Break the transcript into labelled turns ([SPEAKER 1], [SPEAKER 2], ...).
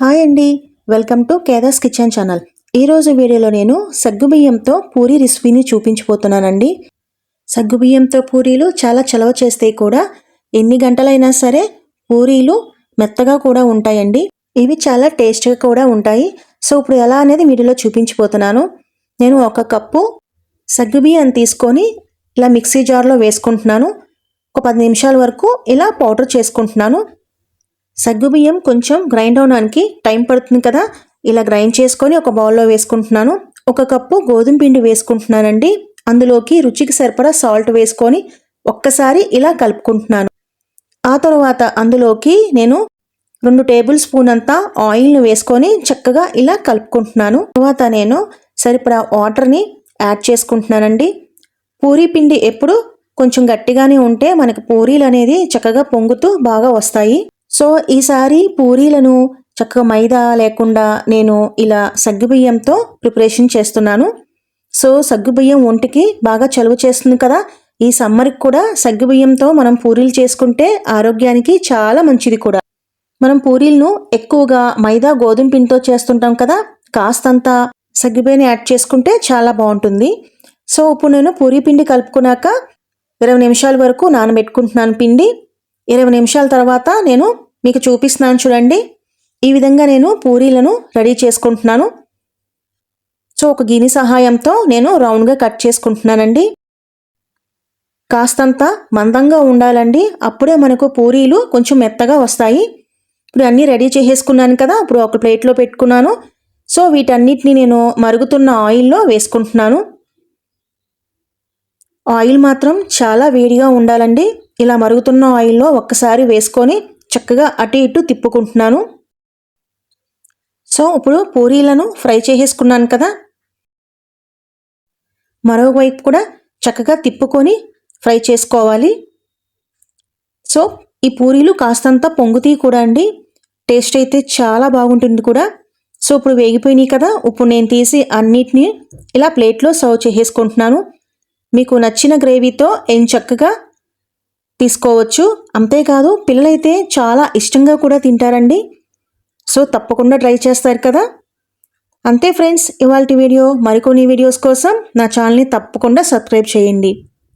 [SPEAKER 1] Hi అండి, welcome to కేదార్స్ kitchen channel. ఈరోజు వీడియోలో నేను సగ్గుబియ్యంతో పూరీ రెసిపీని చూపించబోతున్నానండి. సగ్గుబియ్యంతో పూరీలు చాలా చలవ చేస్తాయి కూడా. ఎన్ని గంటలైనా సరే పూరీలు మెత్తగా కూడా ఉంటాయండి. ఇవి చాలా టేస్ట్గా కూడా ఉంటాయి. సో ఇప్పుడు ఎలా అనేది వీడియోలో చూపించబోతున్నాను. నేను 1 కప్పు సగ్గుబియ్యం తీసుకొని ఇలా మిక్సీ జార్లో వేసుకుంటున్నాను. ఒక 10 నిమిషాల వరకు ఇలా పౌడర్ చేసుకుంటున్నాను. సగ్గుబియ్యం కొంచెం గ్రైండ్ అవడానికి టైం పడుతుంది కదా, ఇలా గ్రైండ్ చేసుకొని ఒక బౌల్లో వేసుకుంటున్నాను. 1 కప్పు గోధుమ పిండి వేసుకుంటున్నానండి. అందులోకి రుచికి సరిపడా సాల్ట్ వేసుకొని ఒక్కసారి ఇలా కలుపుకుంటున్నాను. ఆ తర్వాత అందులోకి నేను 2 టేబుల్ స్పూన్ అంతా ఆయిల్ను వేసుకొని చక్కగా ఇలా కలుపుకుంటున్నాను. తర్వాత నేను సరిపడా వాటర్ని యాడ్ చేసుకుంటున్నానండి. పూరీ పిండి ఎప్పుడు కొంచెం గట్టిగానే ఉంటే మనకు పూరీలు అనేది చక్కగా పొంగుతూ బాగా వస్తాయి. సో ఈసారి పూరీలను చక్కగా మైదా లేకుండా నేను ఇలా సగ్గుబియ్యంతో ప్రిపరేషన్ చేస్తున్నాను. సో సగ్గుబియ్యం ఒంటికి బాగా చలువ చేస్తుంది కదా, ఈ సమ్మర్కి కూడా సగ్గుబియ్యంతో మనం పూరీలు చేసుకుంటే ఆరోగ్యానికి చాలా మంచిది కూడా. మనం పూరీలను ఎక్కువగా మైదా గోధుమ పిండితో చేస్తుంటాం కదా, కాస్తంత సగ్గుబియ్యాన్ని యాడ్ చేసుకుంటే చాలా బాగుంటుంది. సో ఇప్పుడు నేను పూరీ పిండి కలుపుకున్నాక 20 నిమిషాల వరకు నానబెట్టుకుంటున్నాను పిండి. 20 నిమిషాల తర్వాత నేను మీకు చూపిస్తున్నాను చూడండి. ఈ విధంగా నేను పూరీలను రెడీ చేసుకుంటున్నాను. సో ఒక గిన్నె సహాయంతో నేను రౌండ్గా కట్ చేసుకుంటున్నానండి. కాస్తంత మందంగా ఉండాలండి, అప్పుడే మనకు పూరీలు కొంచెం మెత్తగా వస్తాయి. ఇప్పుడు అన్నీ రెడీ చేసేసుకున్నాను కదా, ఇప్పుడు ఒక ప్లేట్లో పెట్టుకున్నాను. సో వీటన్నిటిని నేను మరుగుతున్న ఆయిల్లో వేసుకుంటున్నాను. ఆయిల్ మాత్రం చాలా వేడిగా ఉండాలండి. ఇలా మరుగుతున్న ఆయిల్లో ఒక్కసారి వేసుకొని చక్కగా అటు ఇటు తిప్పుకుంటున్నాను. సో ఇప్పుడు పూరీలను ఫ్రై చేసేసుకున్నాను కదా, మరోవైపు కూడా చక్కగా తిప్పుకొని ఫ్రై చేసుకోవాలి. సో ఈ పూరీలు కాస్తంత పొంగుతీ కూడా అండి, టేస్ట్ అయితే చాలా బాగుంటుంది కూడా. సో ఇప్పుడు వేగిపోయినాయి కదా, ఇప్పుడు నేను తీసి అన్నిటినీ ఇలా ప్లేట్లో సర్వ్ చేసేసుకుంటున్నాను. మీకు నచ్చిన గ్రేవీతో చక్కగా తీసుకోవచ్చు. అంతేకాదు పిల్లలైతే చాలా ఇష్టంగా కూడా తింటారండి. సో తప్పకుండా ట్రై చేస్తారు కదా. అంతే ఫ్రెండ్స్, ఇవాల్టి వీడియో. మరికొన్ని వీడియోస్ కోసం నా ఛానల్ని తప్పకుండా సబ్స్క్రైబ్ చేయండి.